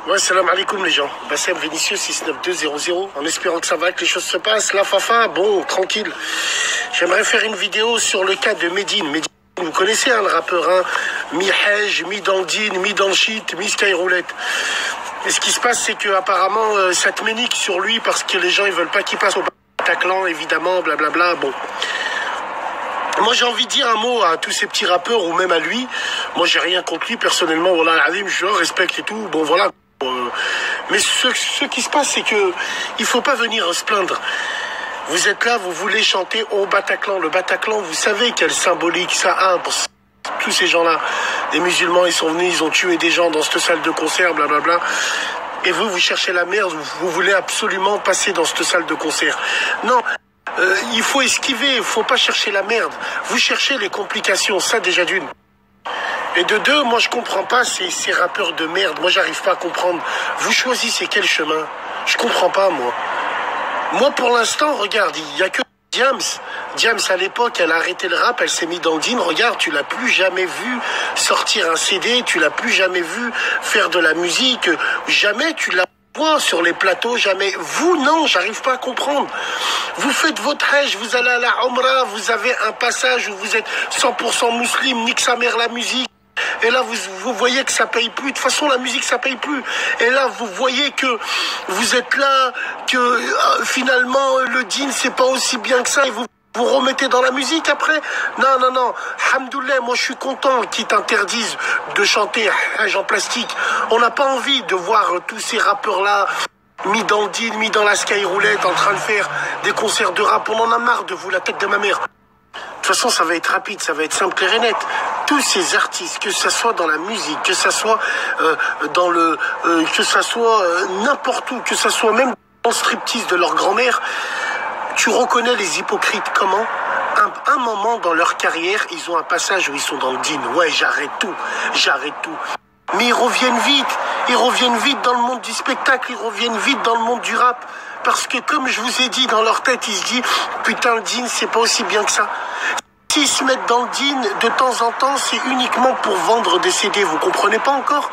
Ouais, salam alaikum les gens. Bassem Vénitieux 69200. En espérant que ça va, que les choses se passent. La Fafa, bon, tranquille. J'aimerais faire une vidéo sur le cas de Medine. Medine, vous connaissez le rappeur, hein, mi-hej, mi-dandine, mi-danshit, mi-skyroulette. Et ce qui se passe, c'est que apparemment ça te ménique sur lui parce que les gens ils veulent pas qu'il passe au Bataclan, évidemment, blablabla. Bon. Moi j'ai envie de dire un mot à tous ces petits rappeurs ou même à lui. Moi j'ai rien contre lui personnellement, voilà, je le respecte et tout. Bon voilà. Mais ce qui se passe, c'est que il faut pas venir se plaindre. Vous êtes là, vous voulez chanter au Bataclan. Le Bataclan, vous savez quelle symbolique ça a pour tous ces gens-là. Les musulmans, ils sont venus, ils ont tué des gens dans cette salle de concert, blablabla. Et vous cherchez la merde, vous voulez absolument passer dans cette salle de concert. Non, il faut esquiver, il faut pas chercher la merde. Vous cherchez les complications, ça déjà d'une. Et de deux, moi je comprends pas ces rappeurs de merde. Moi j'arrive pas à comprendre. Vous choisissez quel chemin? Je comprends pas moi. Moi pour l'instant, regarde, il y a que Diams. Diams à l'époque, elle a arrêté le rap, elle s'est mise dans le din. Regarde, tu l'as plus jamais vu sortir un CD, tu l'as plus jamais vu faire de la musique. Jamais tu la vois sur les plateaux, jamais. Vous non, j'arrive pas à comprendre. Vous faites votre hajj, vous allez à la Umrah, vous avez un passage où vous êtes 100% musulman, nique sa mère la musique. Et là, vous voyez que ça paye plus. De toute façon, la musique, ça paye plus. Et là, vous voyez que vous êtes là, que finalement, le din, c'est pas aussi bien que ça. Et vous remettez dans la musique après. Non. Alhamdoulilah, moi, je suis content qu'ils t'interdisent de chanter Hajj en plastique. On n'a pas envie de voir tous ces rappeurs-là mis dans le din, mis dans la skyroulette, en train de faire des concerts de rap. On en a marre de vous, la tête de ma mère. De toute façon, ça va être rapide, ça va être simple, clair et net. Tous ces artistes, que ça soit dans la musique, que ça soit que ça soit n'importe où, que ça soit même dans le striptease de leur grand-mère, tu reconnais les hypocrites comment? Un moment dans leur carrière, ils ont un passage où ils sont dans le din. Ouais, j'arrête tout. Mais ils reviennent vite dans le monde du spectacle, ils reviennent vite dans le monde du rap. Parce que comme je vous ai dit, dans leur tête, ils se disent « Putain, le din, c'est pas aussi bien que ça ». S'ils se mettent dans le din, de temps en temps, c'est uniquement pour vendre des CD. Vous comprenez pas encore?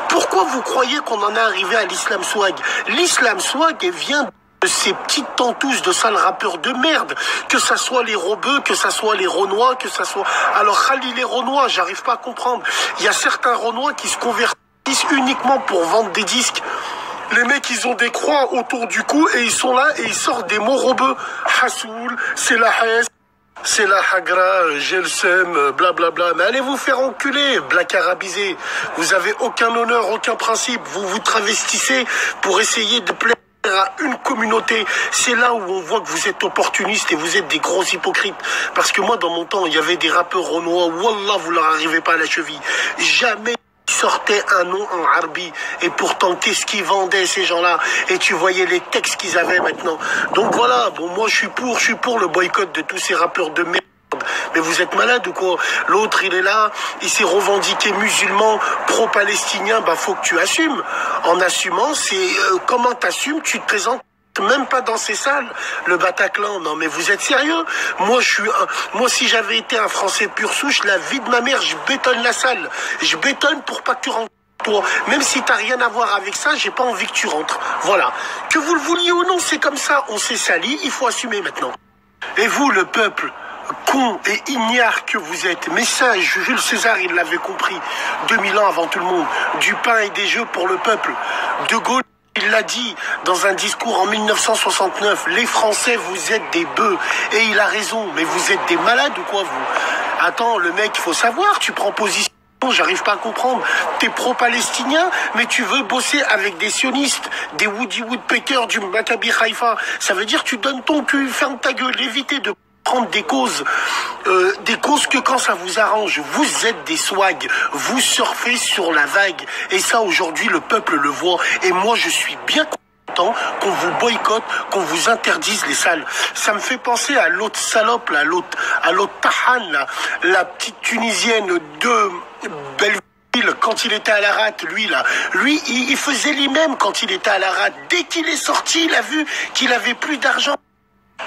Pourquoi vous croyez qu'on en est arrivé à l'Islam Swag? L'Islam Swag vient de ces petites tantousses de sales rappeurs de merde. Que ça soit les Robeux, que ça soit les Renois, que ça soit... Alors, Khalil les Renois, j'arrive pas à comprendre. Il y a certains Renois qui se convertissent uniquement pour vendre des disques. Les mecs, ils ont des croix autour du cou et ils sont là et ils sortent des mots Robeux. Hassoul, c'est la Hesse. C'est la Hagra, j'ai le seum, blablabla. Mais allez vous faire enculer, black arabisé. Vous avez aucun honneur, aucun principe. Vous vous travestissez pour essayer de plaire à une communauté. C'est là où on voit que vous êtes opportuniste et vous êtes des gros hypocrites. Parce que moi, dans mon temps, il y avait des rappeurs renois. Wallah, vous leur arrivez pas à la cheville. Jamais sortait un nom en arbi. Et pourtant, qu'est-ce qu'ils vendaient, ces gens-là? Et tu voyais les textes qu'ils avaient maintenant. Donc voilà, bon, moi, je suis pour le boycott de tous ces rappeurs de merde. Mais vous êtes malade ou quoi? L'autre, il est là, il s'est revendiqué musulman, pro-palestinien, bah, faut que tu assumes. En assumant, c'est, comment t'assumes? Tu te présentes même pas dans ces salles, le Bataclan. Non mais vous êtes sérieux? Moi si j'avais été un Français pur souche, la vie de ma mère, je bétonne la salle. Je bétonne pour pas que tu rentres. Toi, même si t'as rien à voir avec ça, j'ai pas envie que tu rentres. Voilà. Que vous le vouliez ou non, c'est comme ça. On s'est sali, il faut assumer maintenant. Et vous, le peuple, con et ignare que vous êtes, mais ça, Jules César, il l'avait compris 2000 ans avant tout le monde. Du pain et des jeux pour le peuple. De Gaulle, il l'a dit dans un discours en 1969, les Français, vous êtes des bœufs. Et il a raison, mais vous êtes des malades ou quoi, vous? Attends, le mec, il faut savoir, tu prends position, j'arrive pas à comprendre. T'es pro-palestinien, mais tu veux bosser avec des sionistes, des Woody Woodpecker, du Maccabi Haïfa. Ça veut dire tu donnes ton cul, ferme ta gueule, évitez de prendre des causes que quand ça vous arrange. Vous êtes des swags, vous surfez sur la vague, et ça aujourd'hui le peuple le voit, et moi je suis bien content qu'on vous boycotte, qu'on vous interdise les salles. Ça me fait penser à l'autre salope là, à l'autre Tahan là, la petite Tunisienne de Belleville. Quand il était à la rate, lui, il faisait lui-même quand il était à la rate. Dès qu'il est sorti, il a vu qu'il avait plus d'argent.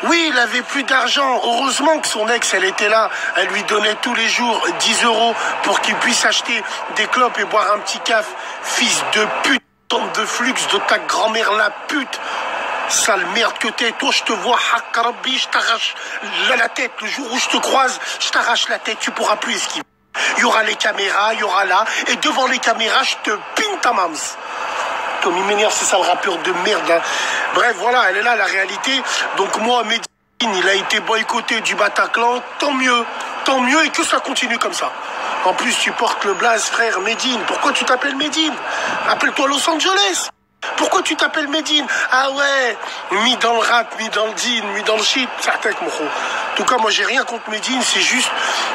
Oui, il avait plus d'argent. Heureusement que son ex, elle était là. Elle lui donnait tous les jours 10 € pour qu'il puisse acheter des clopes et boire un petit caf. Fils de pute. Tombe de flux de ta grand-mère, la pute. Sale merde que t'es. Toi, je te vois, Hakarabi, je t'arrache la tête. Le jour où je te croise, je t'arrache la tête. Tu pourras plus esquiver. Il y aura les caméras, il y aura là. Et devant les caméras, je te pine ta mams. Tommy m'énerve, c'est ça le rappeur de merde. Hein. Bref, voilà, elle est là, la réalité. Donc moi, Medine, il a été boycotté du Bataclan. Tant mieux, et que ça continue comme ça. En plus, tu portes le blaze, frère, Medine. Pourquoi tu t'appelles Medine? Appelle-toi Los Angeles. Pourquoi tu t'appelles Medine? Ah ouais, mis dans le rap, mis dans le jean, mis dans le shit, ça tête, mon gros. En tout cas, moi, j'ai rien contre Medine, c'est juste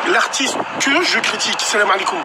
l'artiste que je critique. Salam alaikum.